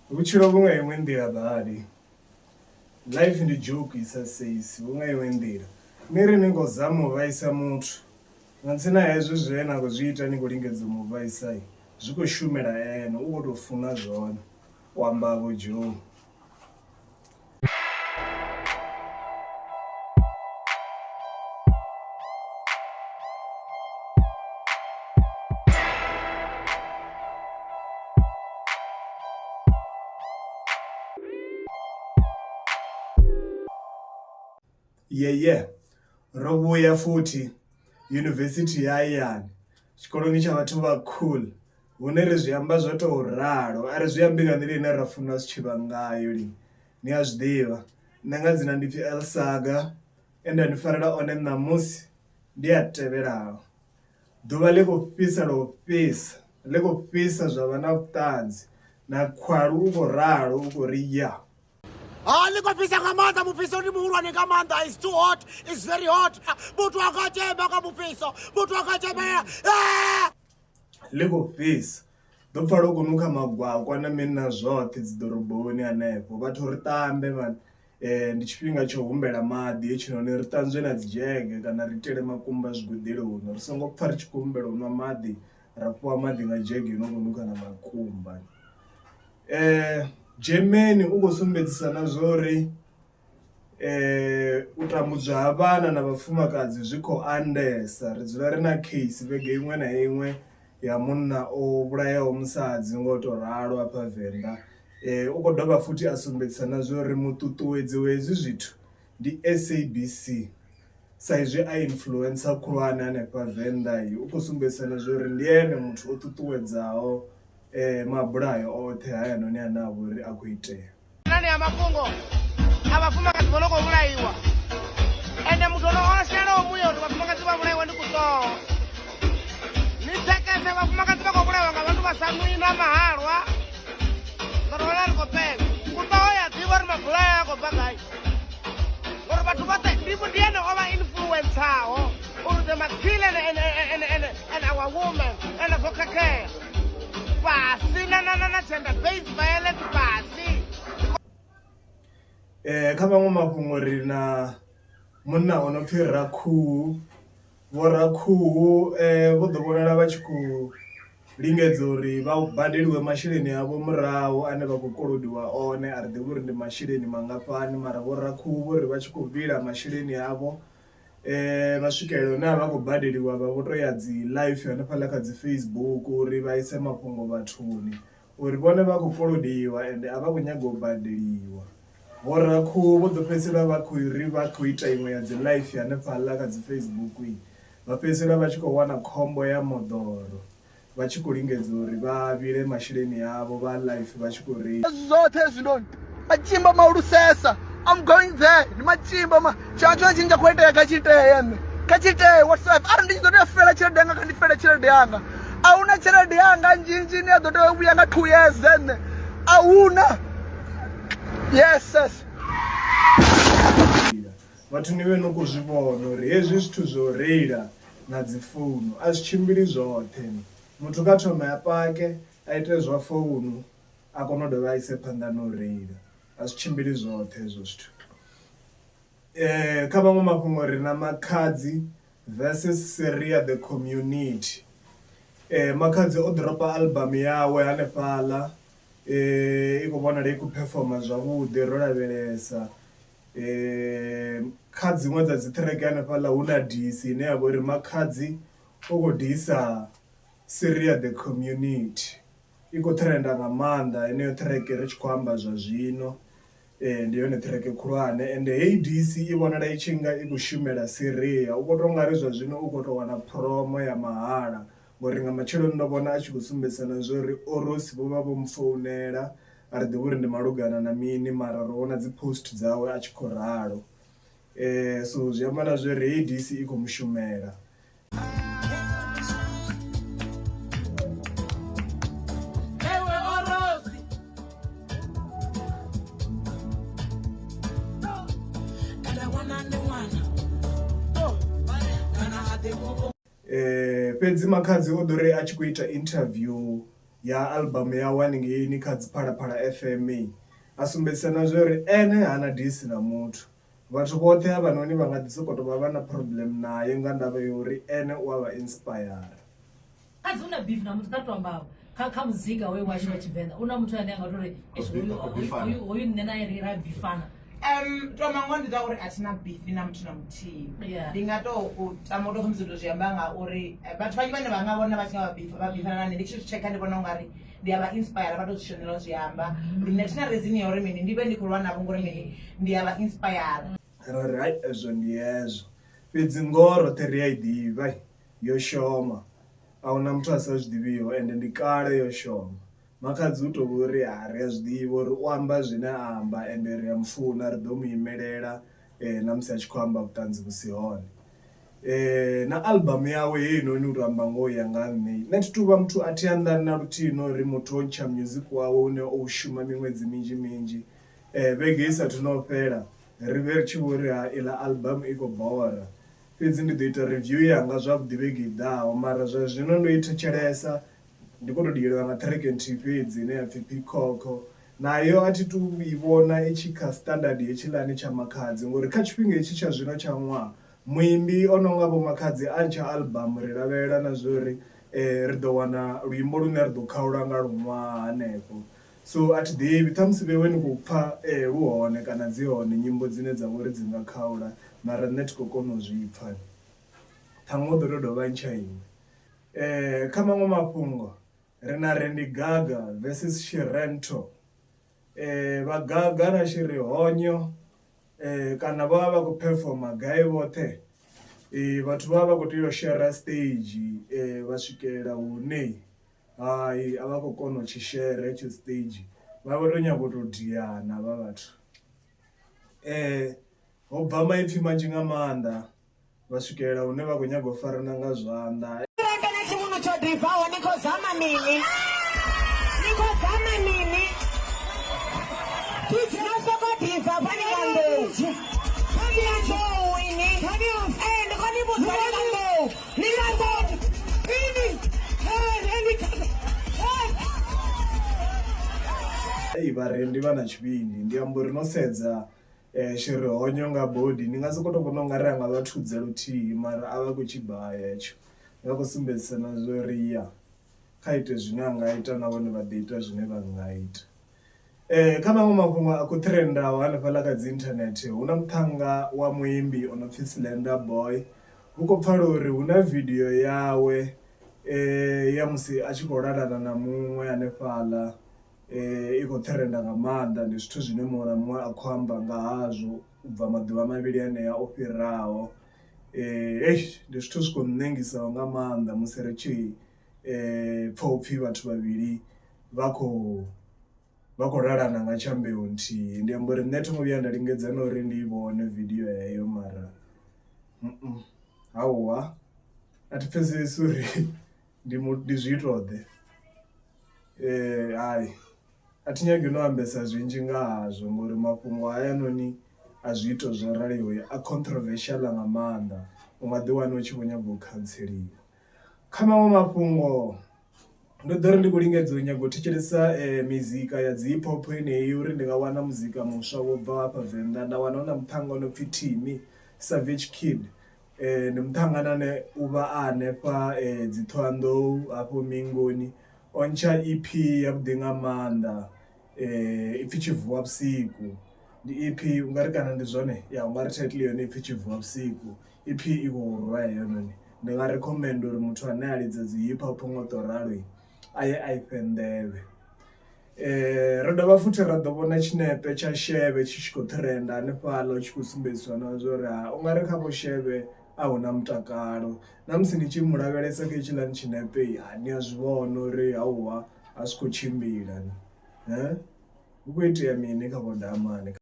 Vutshilo vhu nga iṅwe nḓila badi. Life ndi joke isa seisi vhu nga iṅwe nḓila. Ni ri ni khou zama u vhaisa muthu nga ntsina hezwi zwine na khou zwi ita ni khou lingedza u mu vhaisa zwi khou shumela ene u khou tou funa zwone u amba vho Joe. Ro vhuya futhi yunivesithi ya hayani tshikoloni tsha vhathu vha cool hune ri zwi amba zwo tou ralo a ri zwi ambi nga nḓila ine ra funa zwi tshi vha ngayo lini ni a zwi ḓivha. Nṋe nga dzina ndi pfhi Elsaga ende ndi farela one ṋamusi ndi a tevhelaho. Ḓuvha ḽi khou fhisa ḽi khou fhisa zwa vha na vhuṱanzi na khwalu u khou ralo u khou ri ya. Ḽi khou fhisa nga maanḓa mufhiso ndi muhulwane nga maanḓa. It's too hot, it's very hot. Muthu a kha tshema kha mufhiso, muthu a kha tshemela. Ḽi khou fhisa ḓo pfa ḽo kho nukha magwakwa na mini na zwoṱhe dzi ḓoroboni hanefho vhathu ri ṱambe mani. Ndi tshifhinga tsho humbela maḓi hetshinoni ri ṱanzwe na dzi dzhege kana ri itele makumba zwigoḓeloni ri songo pfha ri tshi khou humbela u nwa maḓi ra fhiwa maḓi nga dzhege ino kho nukha na makumba. Germany u khou sumbedzisa na zwori u tambudzwa ha vhana na vhafumakadzi zwi khou andesa. Ri dzula ri na case vhege iṅwe na iṅwe ya munna o vhulayaho musadzi ngo to ralo afha Venḓa. U khou dovha futhi a sumbedzisa na zwori muṱuṱuwedzi wa hezwi zwithu ndi SABC sa izwi a influencer khulwane hanefha Venḓa. U khou sumbedzisa na zwori ndi ene muthu o ṱuṱuwedzaho mabulayo oṱhe hayanoni ane a vha uri a khou itea. Nani ya mafhungo a vhafumakadzi vho no khou vhulaiwa ende muthu ono oselaho muya uri vhafumakadzi vha vhulaiwa ndi kuṱoho. Ni thekese vhafumakadzi vha khou vhulaiwa nga vhathu vha sa nwi na mahalwa ngauri vhona ri khou penga kuṱoho ya ḓivha uri mabulayo a khou bva gai ngauri vhathu vhoṱhe ndi ene o vha influencaho uri they must kill and our women and vho khakhea fhasi na gender based violence fhasi. Kha vhaṅwe mafhungo ri na munna o no pfhi Rakhuhu. Vho Rakhuhu vho ḓo vhonala vha tshi khou lingedza uri vha badeliwe masheleni avho murahu ane vha khou kolodiwa one a ri ḓivhi uri ndi masheleni mangafhani mara vho Rakhuhu vho ri vha tshi khou vhila masheleni avho vha swikelela hune a vha khou badeliwa vha vho to ya dzi live hanefhaḽa kha dzi Facebook uri vha ise mafhungo vhathuni uri vhone vha khou kolodiwa ende a vha khou nyaga u badeliwa. Vho Rakhuhu vho ḓo fhedzisela vha khou ri vha khou ita iṅwe ya dzi live hanefhaḽa kha dzi Facebook vha fhedzisela vha tshi khou wana khombo ya moḓoro vha tshi khou lingedza uri vha vhile masheleni avho vha life vha tshi khou ri zwoṱhe hezwinoni matshimba mahulusesa. I'm going there ndi matshimba tshiṅwe tshone tshine tsha khou itea kha tshiteye nṋe kha tshiteye whatsapp arali ndi tshi ḓo tea u fela tshelede yanga kha ndi fele tshelede yanga. A huna tshelede yanga nzhinzhi ine ya ḓo tea u vhuya nga 2 years nṋe a huna. Yes. vhathu ni vhe no khou zwi vhona uri hezwi zwithu zwo reila na dzi founu a zwi tshimbili zwoṱhe. Muthu kha thoma ya pake a ite zwa founu a kone u dovha a ise phanḓa na u reila a zwi tshimbili zwoṱhe hezwo zwithu. Kha vhaṅwe mafhungo ri na Makhadzi versus Seria the Community. Makhadzi o dropa album yawe hanefhaḽa i khou vhonala i khou performa zwavhuḓi ro lavhelesa. Kha dziṅwe dza dzi track hanefhaḽa hu na disi ine ya vha uri Makhadzi u khou disa Seria the Community. I khou trenda nga maanḓa heneyo track ri tshi khou amba zwa zwino. Ndi yone track khulwane ende heyi disi i vhonala i tshi nga i khou shumela Seria. U khou tou nga ri zwa zwino u khou tou wana promo ya mahala ngori nga matsheloni ndo vhona a tshi khou sumbedzisa na zwori Orosi vho vha vho mu founela a ri ḓivhi uri ndi malugana na mini mara ro vhona dzi post dzawe a tshi khou ralo. So zwi amba na zwori heyi disi i khou mushumela. Fhedzi Makhadzi o ḓo ri a tshi khou ita interview ya album yawe haningei kha dzi Phalaphala FM a sumbedzisa na zwori ene hana disi na muthu. Vhathu vhoṱhe havhanoni vha nga ḓi sokou tou vha na problem naye nga ndavha yori ene u a vha inspire. A dzi una beef na muthu kha to amba kha muzika we washu wa Tshivenḓa una muthu ane anga tori hoyu nne naye ri ra bifana. To mango ndi da uri athina beef na muthu na muthihi. Ndi nga to tama to khomisa zwi amba nga uri vhathu vhanzhi vhane vha nga vhona vha tshi nga vha bifana na nne ndi tshi checka ndi vhona ungari ndi aba inspire vha to shonela zwi amba lune thina reason ya uri mini ndi vhe ndi khou lwa navho ngori mini ndi aba inspire. Ri hai ezwo ndi hezwo fhedzi ngoho roṱhe ri a i ḓivha yo shoma ahuna muthu a sa zwi ḓivhiho ende ndi kale yo shoma. Makhadzi u tou uri ri a zwi ḓivha uri u amba zwine a amba ende ri a mufuna ri ḓo mu imelela na musi a tshi khou amba vhuṱanzi vhu si hone. Na album yawe heinoni uri amba ngoho ya nga nṋe nṋe thi tuvha muthu a thi anḓani na luthihi no uri muthu o ntsha music wawe une o shuma miṅwedzi minzhi minzhi vhege i sathu no fhela ri vhe ri tshi vho ri ha iḽa album i khou bora. Fhedzi ndi ḓo ita review yanga zwavhuḓi vhege i ḓaho mara zwa zwino ndo i thetshelesa ndi khou tou dielwa nga track fhedzi ine ya pfhi Peacock nayo a thi tu i vhona i tshi kha standard hetshiḽani tsha Makhadzi ngori kha tshifhinga hetshi tsha zwino tsha ṅwaha muimbi o no nga vho Makhadzi a ntsha album ri lavhelela na zwori ri ḓo wana luimbo lune ri ḓo khaula nga luṅwaha hanefho. So a thi ḓivhi ṱhamusi vhewe ni khou pfha lu hone kana dzi hone nyimbo dzine dza vha uri dzi nga khaula mara nṋe thi khou kona u zwi pfha ṱhaṅwe u ḓo tou dovha ntsha iṅwe. Kha maṅwe mafhungo ri na Randy Gaga versus Shirento. Vha Gaga na Shirihonyo kana vha vha vha khou performa gai vhoṱhe vhathu vha vha khou tea u share stage vha swikelela hune hai a vha khou kona u tshi share hetsho stage vha vha tou nyaga u tou diana vha vhathu. Ho bva maipfhi manzhi nga maanḓa vha swikelela hune vha khou nyaga u farana nga zwanḓa. Ni khou zama mini? Ni khou zama mini? Kids no soko diva pani kandoji. Pani yango ini. Pani on. Ni koni mutu pani kango. Ni kango. Ini. Vharendi vha na tshivhindi ndi amba uri no sedza Shirihonyo nga body ni nga sokou tou vhona ungari anga vha thudze luthihi mara a vha khou tshi baya hetsho vha khou sumbedzisa na zwori ya kha ite zwine a nga ita na vhone vha ḓi ita zwine vha nga ita. Kha maṅwe mafhungo a khou trendaho hanefhaḽa kha dzi internet hu na muthannga wa muimbi o no pfhi Slender Boy hu khou pfhala uri hu na video yawe ya musi a tshi khou lalana na muṅwe hanefhaḽa i khou trenda nga maanḓa ndi zwithu zwine muṅwe na muṅwe a khou amba nga hazwo u bva maḓuvha mavhili anea o fhiraho. Ndi zwithu zwi khou ṋengisaho nga maanḓa musi ri tshi pfha upfhi vhathu vhavhili vha khou lalana nga tshambeho nthihi. Ndi amba uri nṋe thi ngo vhuya nda lingedza na uri ndi i vhone video heyo mara hauwa a thi pfhesesi uri ndi zwi itoḓe. Hai a thi nyagi no ambesa zwinzhi nga hazwo ngori mafhungo hayanoni a zwiito zwo raliho a controversial nga maanḓa u nga ḓi wana u tshi vho nyaga u khantseliwa. Kha maṅwe mafhungo ndo ḓo ri ndi khou lingedza u nyaga u thetshelesa mizika ya dzi hip hop yeneyi uri ndi nga wana muzika muswa wo bva hafha Venḓa nda wana hu na muthannga o no pfhi Timmy Savage Kid. Ndi muthannga ane u vha a hanefha dzi Thohoyandou hafho Mingoni o ntsha EP yavhuḓi nga maanḓa ipfhi Tshivuwa Vhusiku. Ndi EP ungari kana ndi zwone ya ungari title yone ipfhi Tshivuwa Vhusiku. EP i khou rwa heyononi ndi nga recommend uri muthu ane a lidza dzi hip hop ngo to ralo aye a i fhe nḓevhe. Ro dovha futhi ra ḓo vhona tshinepe tsha Shebe tshi tshi khou trenda hanefhaḽa u tshi khou sumbedziswa na zwa uri ungari kha vho Shebe a hu na mutakalo na musi ni tshi mu lavhelesa kha hetshiḽani tshinepe ni a zwi vhona uri hauwa a zwi khou tshimbila hu khou itea mini kha vho Damani.